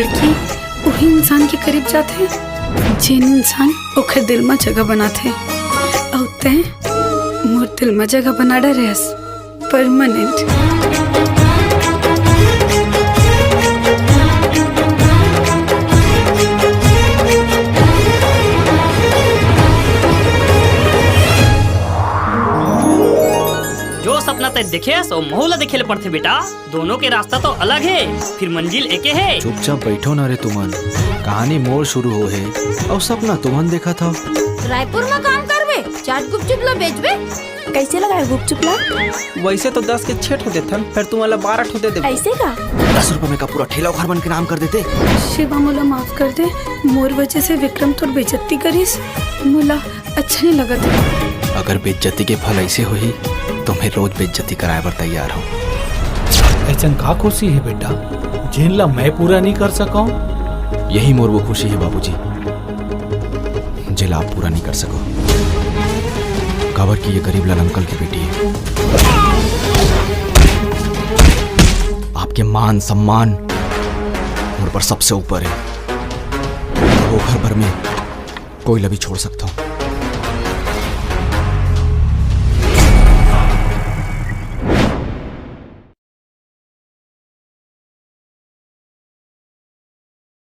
लड़की वही इंसान के करीब जाते जिन इंसान ओखर दिल में जगह बनाते और तय मोर दिल में जगह बना रहेस परमानेंट। सपना तय देखे और महुला देखे ले पड़ते बेटा, दोनों के रास्ता तो अलग है, फिर मंजिल एके है। चुपचाप बैठो ना रे तुमन, कहानी मोर शुरू हो है और सपना तुमन देखा था। रायपुर में काम करबे, चाट गुपचुप ला बेचबे। कैसे लगाए गुपचुप ला? वैसे तो 10 के 6 ठो देथन, फिर तुम वाला 12 ठो दे दे। ऐसे का 10 रुपए में का पूरा ठेला घर बन के नाम कर देते। शिवा मोला माफ कर दे, मोर वजह से विक्रम तोर बेइज्जती करिस, मोला अच्छा नहीं लगा था। अगर बेइज्जती के फल ऐसे हुई तो मैं रोज बेइज्जती कराए बर तैयार हूँ। ऐसन का खुशी है बेटा जिन ला मैं पूरा नहीं कर सका? यही मोर वो खुशी है बाबूजी जिला आप पूरा नहीं कर सको। काबर की ये गरीब लाल अंकल की बेटी है। आपके मान सम्मान मोर पर सबसे ऊपर है, वो घर भर में कोई लभी छोड़ सकता हूँ।